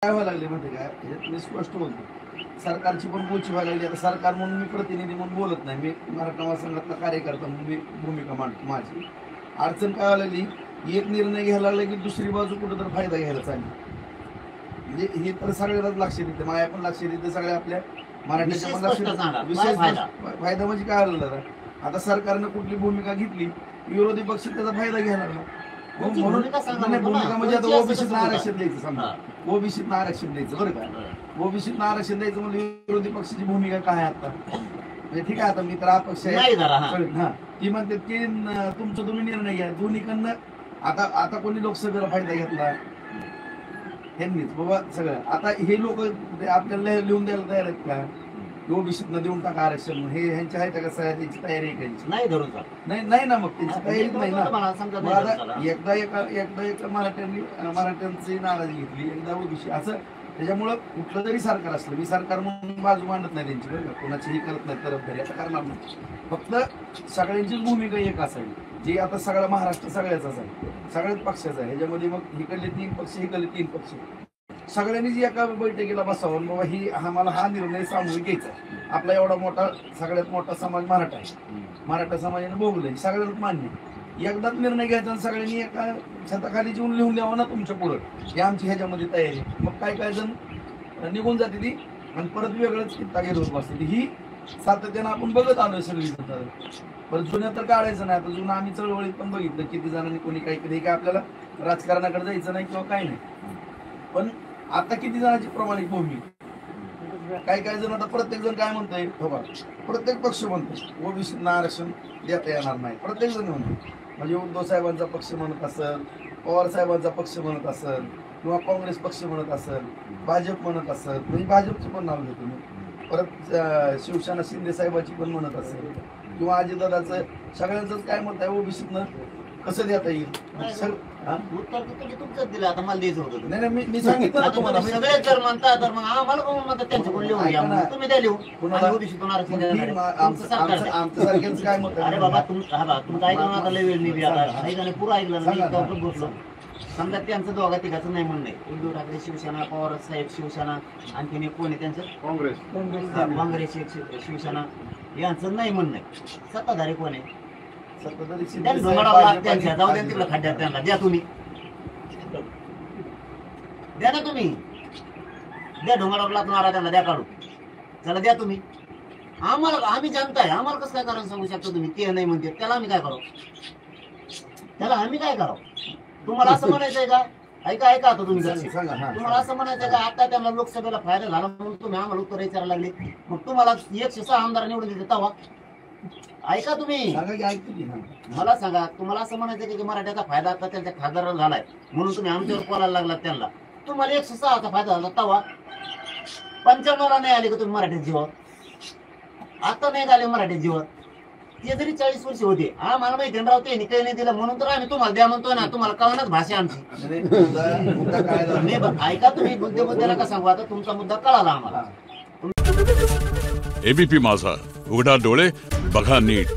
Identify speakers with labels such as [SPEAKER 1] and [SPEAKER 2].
[SPEAKER 1] काय व्हायला लागले माहिती काय, ह्याच्यात मी स्पष्ट बोलतो. सरकारची पण बोलची व्हायला लागली. आता सरकार म्हणून मी प्रतिनिधी म्हणून बोलत नाही, मी मराठा महासंघातला कार्यकर्ता म्हणून मी भूमिका मांडतो माझी. अडचण काय व्हायला लागली, एक निर्णय घ्यायला लागला की दुसरी बाजू कुठं तर फायदा घ्यायला चालली. म्हणजे हे तर सगळ्यालाच लक्ष देते, माया पण लक्ष देते, सगळ्या आपल्या मराठ्याच्या पण लक्ष देते. विशेष फायदा म्हणजे काय झालं, आता सरकारनं कुठली भूमिका घेतली, विरोधी पक्ष त्याचा फायदा घ्यायला लागला. म्हणून भूमिका म्हणजे आता ओबीसीत आरक्षण द्यायचं, समजा ओबीसीत आरक्षण द्यायचं, बरं का, ओबीसीत आरक्षण द्यायचं म्हणजे विरोधी पक्षाची भूमिका काय आता, म्हणजे ठीक आहे आता मी तर अपक्ष आहे, हा ती म्हणते की तुमचा तुम्ही निर्णय घ्या दोन्हीकडनं. आता कोणी लोकसभेला फायदा घेतला, ह्यांनीच बाबा सगळं. आता हे लोक आपल्याला लिहून द्यायला तयार आहेत का, ओबीसीत देऊन टाका आरक्षण, हे ह्यांच्या आहे का सगळ्या त्यांची तयारी आहे करायची? नाही धरून नाही ना, मग त्यांची तयारीच नाही ना. एकदा मराठ्यांची नाराजी घेतली, एकदा ओबीसी, असं त्याच्यामुळं कुठलं जरी सरकार असलं, मी सरकार म्हणून बाजू मांडत नाही त्यांची, बरं का, कोणाचीही करत नाही तरफदारी, आता करणार नाही. फक्त सगळ्यांचीच भूमिका एक असावी, जी आता सगळा महाराष्ट्र सगळ्याचाच आहे, सगळ्याच पक्षाचा आहे. ह्याच्यामध्ये मग इकडले 3 पक्ष, इकडले 3 पक्ष, सगळ्यांनी जी एका बैठकीला बसावं, बाबा ही आम्हाला हा निर्णय सामूहिक घ्यायचा आहे. आपला एवढा मोठा सगळ्यात मोठा समाज मराठा आहे, मराठा समाजाने भोगलंय, सगळ्यांना मान्य. एकदाच निर्णय घ्यायचा आणि सगळ्यांनी एका छताखाली जेवून लिहून द्यावं ना तुमच्या पुढं, ही आमची ह्याच्यामध्ये तयारी. मग काय जण निघून जाते ती आणि परत वेगळंच कित्ता घेत होत बसते. ही सातत्यानं आपण बघत आलोय सगळी. पण जुन्या तर काढायचं नाही. आता जुनं आम्ही चळवळीत पण बघितलं, किती जणांनी कोणी काही कधी, काय आपल्याला राजकारणाकडे जायचं नाही किंवा काय नाही. पण आता किती जणांची प्रमाणिक भूमिका, काही जण आता प्रत्येक जण काय म्हणतोय, प्रत्येक पक्ष म्हणतो ओबीसींना आरक्षण देता येणार नाही, प्रत्येक जण म्हणतो. म्हणजे उद्धव साहेबांचा पक्ष म्हणत असेल, पवार साहेबांचा पक्ष म्हणत असेल, किंवा काँग्रेस पक्ष म्हणत असेल, भाजप म्हणत असेल, म्हणजे भाजपचं पण नाव घेतो मी, परत शिवसेना शिंदे साहेबाची पण म्हणत असेल, किंवा अजितदादाचं, सगळ्यांचंच काय मत आहे, ओबीसीतनं कसं देता येईल.
[SPEAKER 2] उत्तर तुमचंच दिलं, आता मला द्यायचं होतं.
[SPEAKER 1] नाही मी सांगितलं तुम्हाला,
[SPEAKER 2] सगळे जर म्हणता तर मग आम्हाला कोण म्हणतात त्यांच्याकडून लिहून घ्या, तुम्ही द्या लिहून.
[SPEAKER 1] आमच्यासारख्यांचं काय मत?
[SPEAKER 2] अरे बाबा तुमचं ऐकलं आता लय वेळ मी आता ऐकलं, पुरं ऐकलं नाही, बसलो. समजा त्यांचं दोघा तिघाचं नाही म्हणणं आहे, उद्धव ठाकरे शिवसेना, पवार साहेब शिवसेना, आणखीन एक कोणी त्यांचं काँग्रेस शिवसेना, यांचं नाही म्हणणं आहे. सत्ताधारी कोण आहे? त्यांच्या जाऊ द्या तिकडे खड्ड्यात, त्यांना द्या तुम्ही, द्या ना तुम्ही, द्या ढोंगाडा मारा त्यांना, द्या काढू, चला द्या तुम्ही. आम्हाला, आम्ही जनता आहे, आम्हाला कसं काय कारण सांगू शकतो तुम्ही? ते नाही म्हणते त्याला आम्ही काय करावं, त्याला आम्ही काय करावं? तुम्हाला असं म्हणायचंय का? ऐका आता तुम्ही तुम्हाला असं म्हणायचं का आता त्यांना लोकसभेला फायदा झाला म्हणून तुम्ही आम्हाला उत्तर विचारायला लागले, मग तुम्हाला 106 आमदार निवडून देते तेव्हा? ऐका तुम्ही, मला सांगा, तुम्हाला असं म्हणायचं की मराठ्याचा फायदा आता त्यांच्या खासदाराला झालाय म्हणून तुम्ही आमच्यावर बोलायला लागलात त्यांना? तुम्हाला 106चा फायदा झाला तेव्हा 95ला नाही आले का तुम्ही मराठ्याच्या जीवावर? आता नाही झाले मराठ्याच्या जीवावर, ते जरी 40 वर्ष होते. आम्हाला माहिती राव ते काही नाही दिलं म्हणून तर आम्ही तुम्हाला द्या म्हणतोय ना, तुम्हाला कळणार भाषा आमची. ऐका तुम्ही, मुद्द्याला का सांगू, आता तुमचा मुद्दा कळाला आम्हाला.
[SPEAKER 3] एबीपी माझा, उघडा डोळे बघा नीट.